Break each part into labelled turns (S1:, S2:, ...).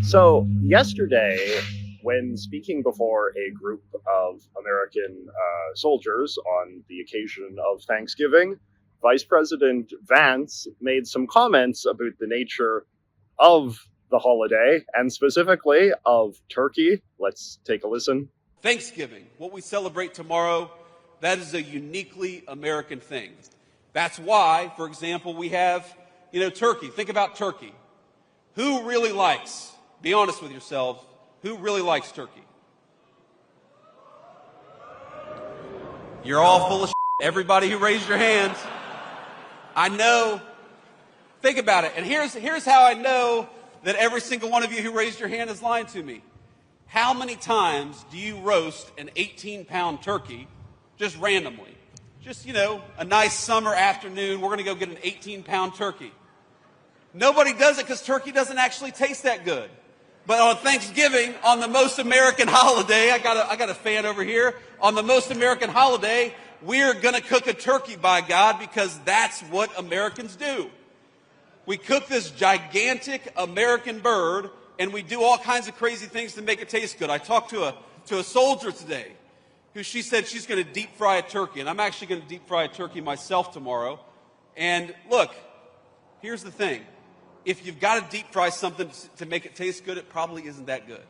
S1: So, yesterday, when speaking before a group of American soldiers on the occasion of Thanksgiving, Vice President Vance made some comments about the nature of the holiday and specifically of turkey. Let's take a listen.
S2: Thanksgiving, what we celebrate tomorrow, that is a uniquely American thing. That's why, for example, we have, turkey. Think about turkey. Who really likes, be honest with yourselves, who really likes turkey? You're all full of shit. Everybody who raised your hands. I know. Think about it. And here's how I know that every single one of you who raised your hand is lying to me. How many times do you roast an 18-pound turkey just randomly? Just, a nice summer afternoon, we're going to go get an 18-pound turkey. Nobody does it because turkey doesn't actually taste that good. But on Thanksgiving, on the most American holiday, I got a fan over here. On the most American holiday, we're going to cook a turkey, by God, because that's what Americans do. We cook this gigantic American bird, and we do all kinds of crazy things to make it taste good. I talked to a soldier today who she said she's going to deep fry a turkey, and I'm actually going to deep fry a turkey myself tomorrow. And look, here's the thing. If you've got to deep fry something to make it taste good, it probably isn't that good.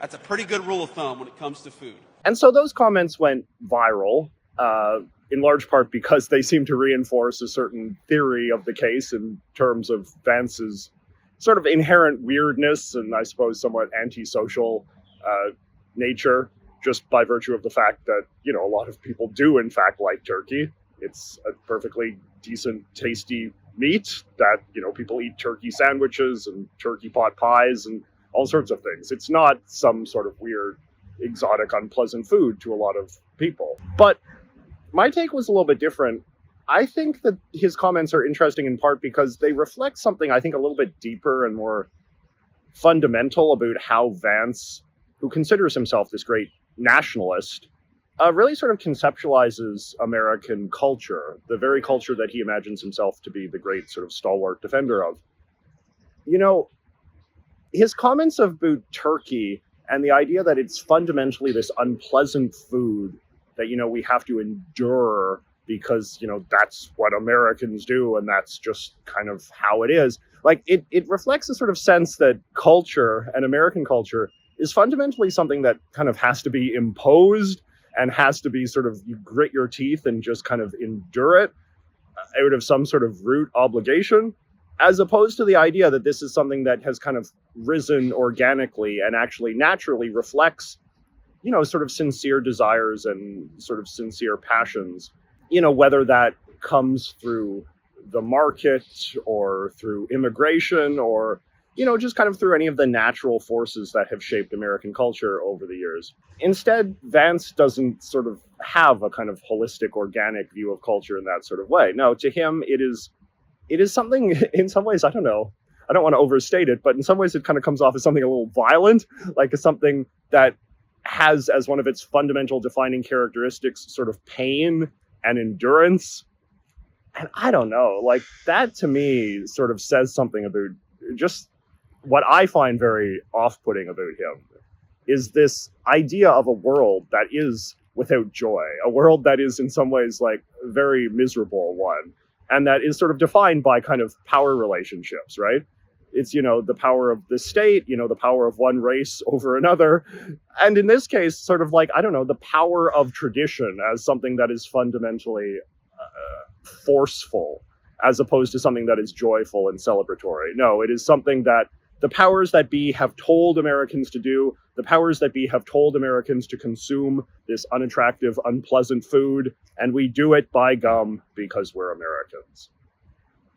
S2: That's a pretty good rule of thumb when it comes to food.
S1: And so those comments went viral, in large part because they seem to reinforce a certain theory of the case in terms of Vance's sort of inherent weirdness and I suppose somewhat antisocial nature, just by virtue of the fact that, a lot of people do in fact like turkey. It's a perfectly decent, tasty meat that, people eat turkey sandwiches and turkey pot pies and all sorts of things. It's not some sort of weird, exotic, unpleasant food to a lot of people. But my take was a little bit different. I think that his comments are interesting in part because they reflect something I think a little bit deeper and more fundamental about how Vance, who considers himself this great nationalist, really sort of conceptualizes American culture, the very culture that he imagines himself to be the great sort of stalwart defender of. His comments about turkey and the idea that it's fundamentally this unpleasant food that, we have to endure because, that's what Americans do and that's just kind of how it is. Like, it reflects a sort of sense that culture and American culture is fundamentally something that kind of has to be imposed and has to be sort of, you grit your teeth and just kind of endure it out of some sort of root obligation, as opposed to the idea that this is something that has kind of risen organically and actually naturally reflects, sort of sincere desires and sort of sincere passions, whether that comes through the market or through immigration or, just kind of through any of the natural forces that have shaped American culture over the years. Instead, Vance doesn't sort of have a kind of holistic, organic view of culture in that sort of way. No, to him, it is something, in some ways, I don't know, I don't want to overstate it, but in some ways it kind of comes off as something a little violent, like something that has as one of its fundamental defining characteristics sort of pain and endurance. And I don't know, like that to me sort of says something about just what I find very off-putting about him is this idea of a world that is without joy, a world that is in some ways like a very miserable one, and that is sort of defined by kind of power relationships, right? It's, the power of the state, the power of one race over another. And in this case, sort of like, I don't know, the power of tradition as something that is fundamentally forceful, as opposed to something that is joyful and celebratory. No, it is something that the powers that be have told Americans to do, the powers that be have told Americans to consume this unattractive, unpleasant food, and we do it by gum because we're Americans.